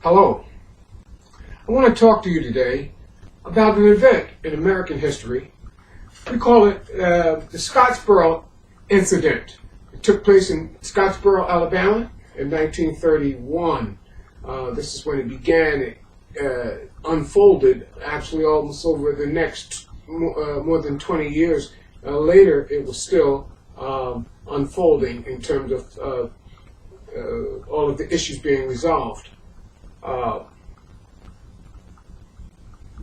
Hello. I want to talk to you today about an event in American history. We call it the Scottsboro incident. It took place in Scottsboro, Alabama in 1931. This is when it began. It unfolded actually almost over the next more than 20 years. Later, it was still unfolding in terms of all of the issues being resolved.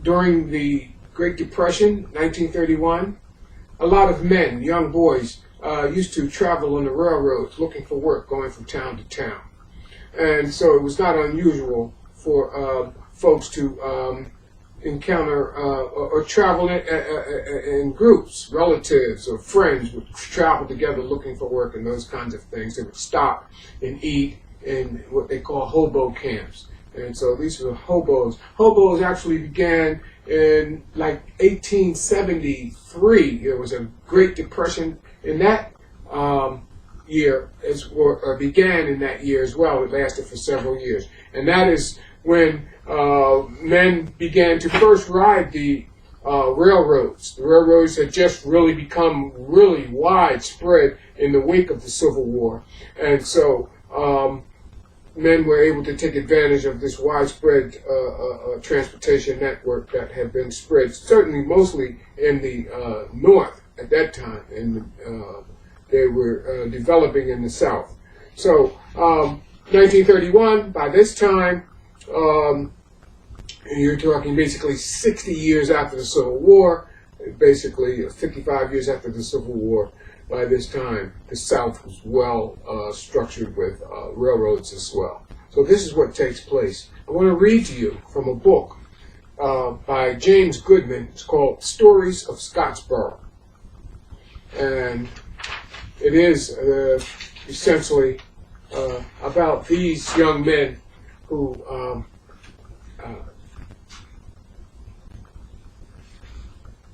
During the Great Depression, 1931, a lot of men, young boys, used to travel on the railroads looking for work, going from town to town. And so it was not unusual for folks to encounter or travel in groups. Relatives or friends would travel together looking for work and those kinds of things. They would stop and eat in what they call hobo camps. And so these were hobos. Hobos actually began in like 1873. There was a Great Depression in that year, or began in that year as well. It lasted for several years. And that is when men began to first ride the railroads. The railroads had just really become really widespread in the wake of the Civil War. And so men were able to take advantage of this widespread transportation network that had been spread, certainly mostly in the north at that time, and they were developing in the south. So 1931, by this time, you're talking basically 60 years after the Civil War, basically 55 years after the Civil War. By this time, the South was well structured with railroads as well. So this is what takes place. I want to read to you from a book by James Goodman. It's called Stories of Scottsboro. And it is essentially about these young men who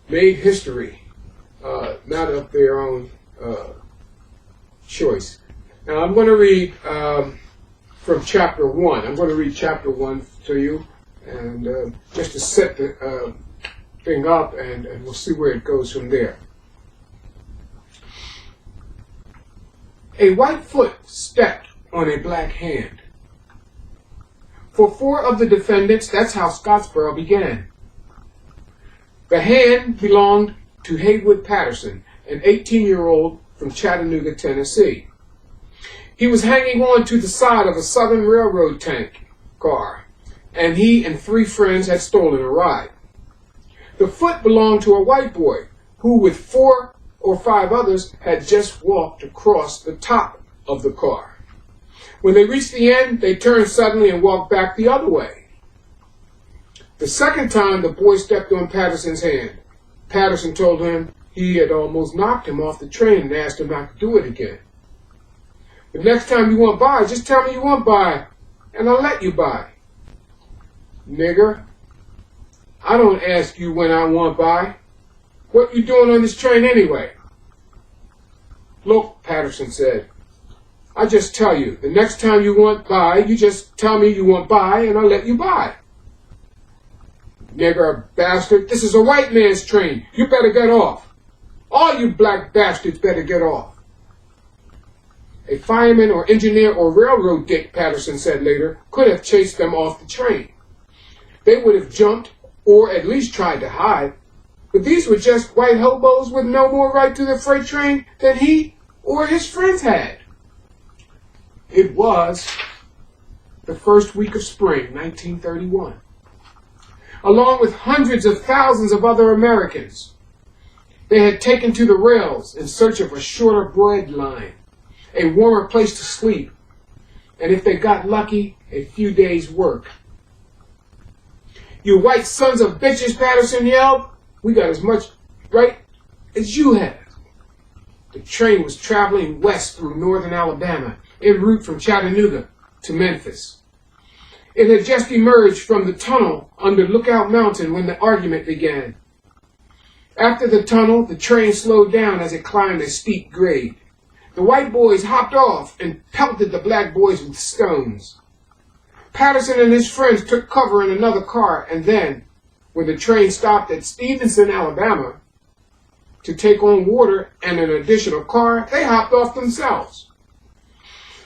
made history, not of their own choice. Now I'm going to read from chapter 1. I'm going to read chapter 1 to you, and just to set the thing up, and we'll see where it goes from there. A white foot stepped on a black hand. For 4 of the defendants, that's how Scottsboro began. The hand belonged to Haywood Patterson, an 18-year-old from Chattanooga, Tennessee. He was hanging on to the side of a Southern Railroad tank car, and he and 3 friends had stolen a ride. The foot belonged to a white boy who, with 4 or 5 others, had just walked across the top of the car. When they reached the end, they turned suddenly and walked back the other way. The second time the boy stepped on Patterson's hand, Patterson told him he had almost knocked him off the train and asked him not to do it again. The next time you want by, just tell me you want by, and I'll let you by. Nigger, I don't ask you when I want by. What you doing on this train anyway? Look, Patterson said, I just tell you, the next time you want by, you just tell me you want by, and I'll let you by. Nigger bastard, this is a white man's train. You better get off. All you black bastards better get off. A fireman or engineer or railroad dick, Patterson said later, could have chased them off the train. They would have jumped, or at least tried to hide. But these were just white hobos with no more right to the freight train than he or his friends had. It was the first week of spring, 1931. Along with hundreds of thousands of other Americans, they had taken to the rails in search of a shorter bread line, a warmer place to sleep, and if they got lucky, a few days' work. You white sons of bitches, Patterson yelled. We got as much right as you have. The train was traveling west through northern Alabama, en route from Chattanooga to Memphis. It had just emerged from the tunnel under Lookout Mountain when the argument began. After the tunnel, the train slowed down as it climbed a steep grade. The white boys hopped off and pelted the black boys with stones. Patterson and his friends took cover in another car, and then, when the train stopped at Stevenson, Alabama, to take on water and an additional car, they hopped off themselves.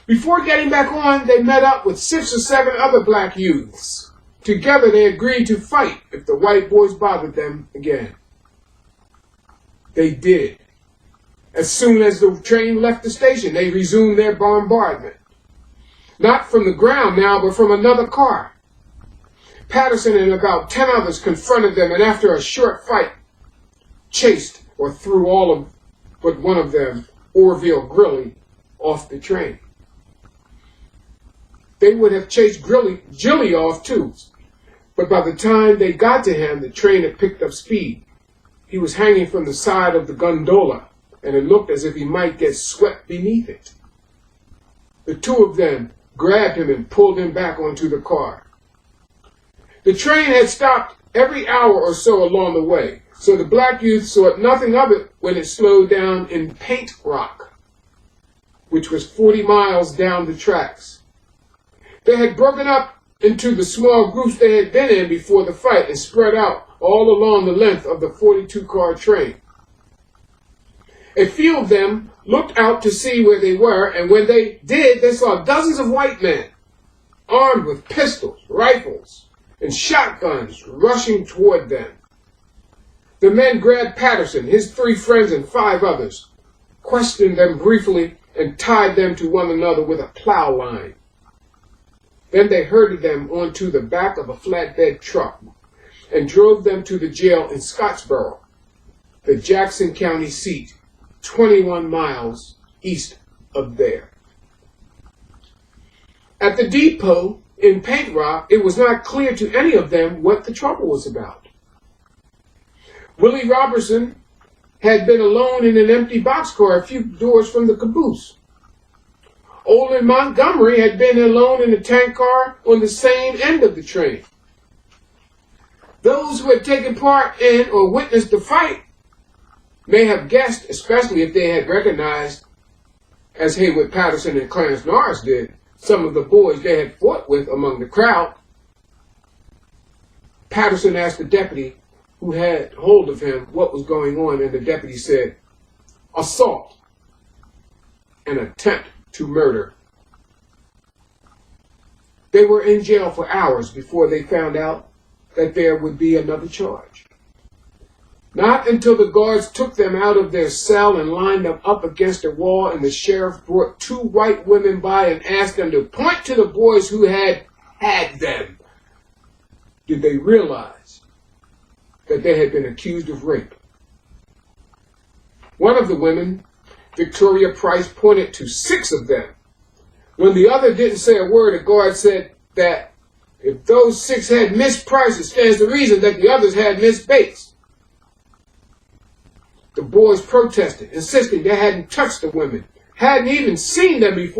Before getting back on, they met up with 6 or 7 other black youths. Together they agreed to fight if the white boys bothered them again. They did. As soon as the train left the station, they resumed their bombardment. Not from the ground now, but from another car. Patterson and about 10 others confronted them, and after a short fight, chased or threw all of but one of them, Orville Grilly, off the train. They would have chased Gilly off too, but by the time they got to him, the train had picked up speed. He was hanging from the side of the gondola, and it looked as if he might get swept beneath it. The 2 of them grabbed him and pulled him back onto the car. The train had stopped every hour or so along the way, so the black youth saw nothing of it when it slowed down in Paint Rock, which was 40 miles down the tracks. They had broken up into the small groups they had been in before the fight and spread out all along the length of the 42-car train. A few of them looked out to see where they were, and when they did, they saw dozens of white men, armed with pistols, rifles, and shotguns rushing toward them. The men grabbed Patterson, his 3 friends, and 5 others, questioned them briefly, and tied them to one another with a plow line. Then they herded them onto the back of a flatbed truck and drove them to the jail in Scottsboro, the Jackson County seat, 21 miles east of there. At the depot in Paint Rock, it was not clear to any of them what the trouble was about. Willie Robertson had been alone in an empty boxcar a few doors from the caboose. Olin Montgomery had been alone in a tank car on the same end of the train. Those who had taken part in or witnessed the fight may have guessed, especially if they had recognized, as Haywood Patterson and Clarence Norris did, some of the boys they had fought with among the crowd. Patterson asked the deputy who had hold of him what was going on, and the deputy said, "Assault, an attempt to murder." They were in jail for hours before they found out that there would be another charge. Not until the guards took them out of their cell and lined them up against a wall, and the sheriff brought 2 white women by and asked them to point to the boys who had them, did they realize that they had been accused of rape. One of the women, Victoria Price, pointed to 6 of them. When the other didn't say a word, a guard said that if those 6 had Miss Price, it stands to reason that the others had Miss Bates. The boys protested, insisting they hadn't touched the women, hadn't even seen them before.